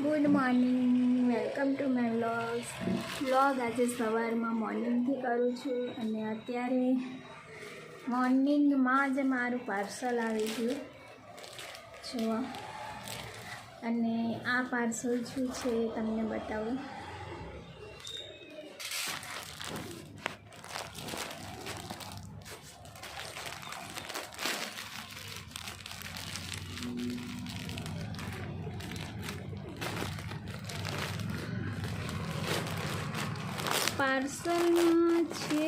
Good morning, welcome to my vlog આજે સવારમાં મોર્નિંગથી કરું છું અને અત્યારે મોર્નિંગમાં જ મારું પાર્સલ આવી ગયું જુઓ. અને આ પાર્સલ શું છે તમને બતાવું. પાર્સલમાં છે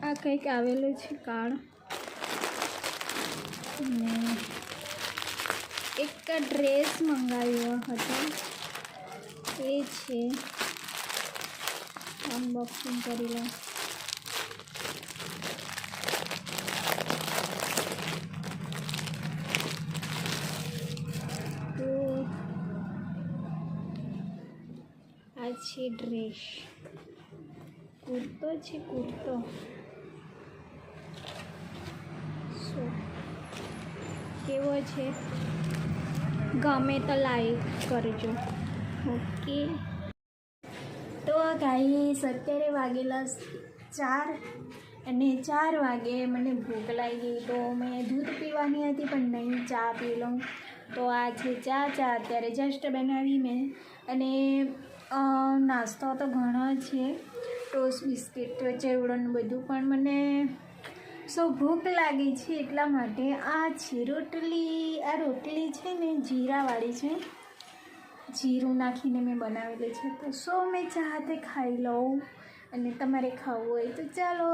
આ કંઈક આવેલું છે કાર્ડ અને એક ડ્રેસ મંગાવ્યો હતો એ છે. અનબોક્સિંગ કરી લો. આ છે ડ્રેસ, કુર્તો છે. કુર્તો કેવો છે ગમે તો લાઈક કરજો. ઓકે, તો ગાઈસ અત્યારે વાગેલા 4 અને 4 વાગે મને ભૂખ લાગી તો મેં દૂધ પીવાની હતી પણ નહીં, ચા પી લઉં. તો આ છે ચા અત્યારે જસ્ટ બનાવી મેં. અને નાસ્તો તો ઘણો છે, ટોસ્ટ બિસ્કિટ ચેવડોને બધું, પણ મને ભૂખ લાગી છે એટલા માટે આ છે રોટલી. આ રોટલી છે ને જીરાવાળી છે, જીરું નાખીને મેં બનાવેલી છે. તો મેં ચા હાથે ખાઈ લઉં અને તમારે ખાવું હોય તો ચાલો.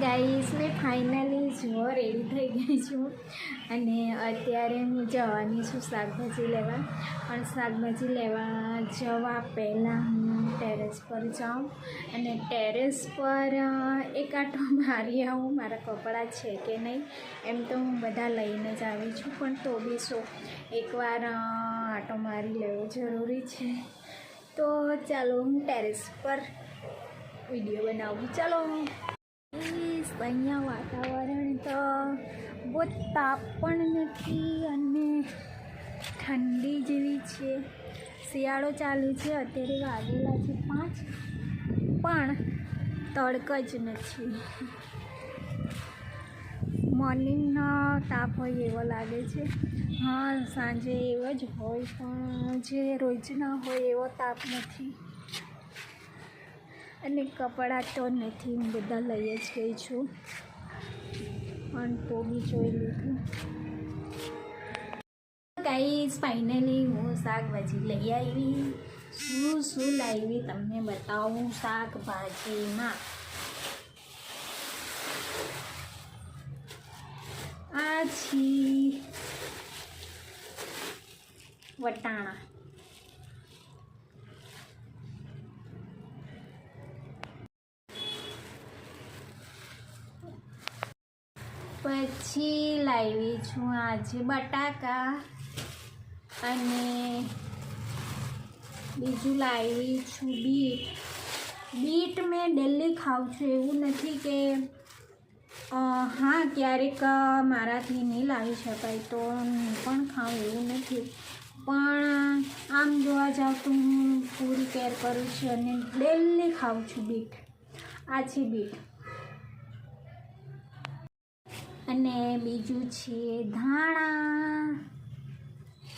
ગાઈસ મેં ફાઇનલી જો રેડી થઈ ગઈ છું અને અત્યારે હું જવાની છું શાકભાજી લેવા. પણ શાકભાજી લેવા જવા પહેલાં હું ટેરેસ પર જાઉં અને ટેરેસ પર એક આંટો મારી આવું. મારા કપડાં છે કે નહીં એમ તો હું બધા લઈને જ આવી છું, પણ તો બી એકવાર આંટો મારી લેવો જરૂરી છે. તો ચાલો હું ટેરેસ પર વિડીયો બનાવું. ચાલો. અહીંયા વાતાવરણ તો બહુ તાપ પણ નથી અને ઠંડી જેવી છે. શિયાળો ચાલુ છે. અત્યારે વાગેલા છે 5 પણ તડક જ નથી. મોર્નિંગનો તાપ હોય એવો લાગે છે. હા, સાંજે એવો જ હોય પણ જે રોજના હોય એવો તાપ નથી. અને કપડાં તો નથી, હું બધા લઈ જ ગઈ છું પણ તો બી જોઈ લીધું. ગાઈસ ફાઇનલી હું શાકભાજી લઈ આવી. શું લાવી તમને બતાવું. શાકભાજીમાં આ છે વટાણા, પછી લાવી છું આજે બટાકા અને બીજું લાવી છું બીટ. બીટ મેં ડેલી ખાઉં છું, એવું નથી કે હા ક્યારેક મારાથી નહીં લાવી શકાય તો હું પણ ખાઉં એવું નથી, પણ આમ જોવા જાઉં તો હું પૂરી કેર કરું છું અને ડેલી ખાઉં છું બીટ. આ છે બીટ. અને બીજું છે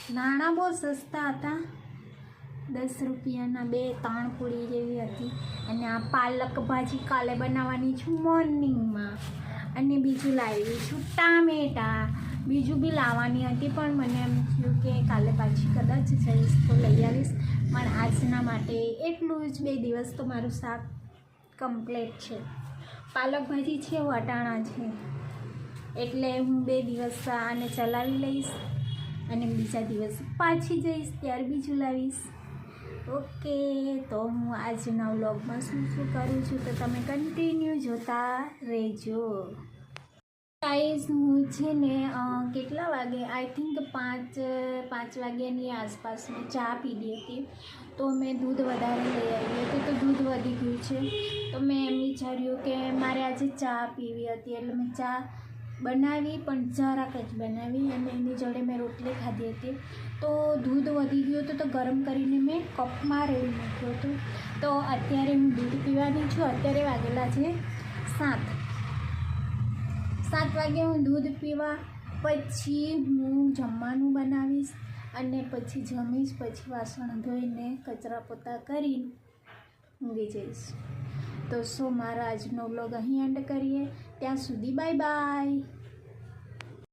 ધાણા બહુ સસ્તા હતા, 10 રૂપિયાના 2-3 પૂરી જેવી હતી. અને આ પાલક ભાજી કાલે બનાવવાની છું મોર્નિંગમાં. અને બીજું લાવી છું ટામેટા. બીજું બી લાવવાની હતી પણ મને એમ થયું કે કાલે પાછી કદાચ જઈશ તો લઈ આવીશ, પણ આજના માટે એટલું જ. 2 દિવસ તો મારું શાક કમ્પ્લીટ છે. પાલક ભાજી છે, વટાણા છે, એટલે હું 2 દિવસ આને ચલાવી લઈશ અને બીજા દિવસ પાછી જઈશ ત્યારે બીજું લાવીશ. ઓકે, તો હું આજના વ્લોગમાં શું કરું છું તો તમે કન્ટિન્યુ જોતા રહેજો. ગાઈસ હું છે ને કેટલા વાગે, આઈ થિંક 5 વાગ્યાની આસપાસ મેં ચા પીધી હતી. તો મેં દૂધ વધારે લઈ આવી હતી તો દૂધ વધી ગયું છે. તો મેં એમ વિચાર્યું કે મારે આજે ચા પીવી હતી એટલે મેં ચા બનાવી પણ જરાક જ બનાવી અને એની જોડે મેં રોટલી ખાધી હતી. તો દૂધ વધી ગયું હતું તો ગરમ કરીને મેં કપમાં રેડી મૂક્યું હતું. તો અત્યારે હું દૂધ પીવાની છું. અત્યારે વાગેલા છે 7 વાગે હું દૂધ પીવા પછી હું જમવાનું બનાવીશ અને પછી જમીશ, પછી વાસણ ધોઈને કચરા પોતા કરીને ઊંઘી જઈશ. તો મારા આજનો વ્લોગ અહીં એન્ડ કરીએ. ત્યાં સુધી બાય બાય.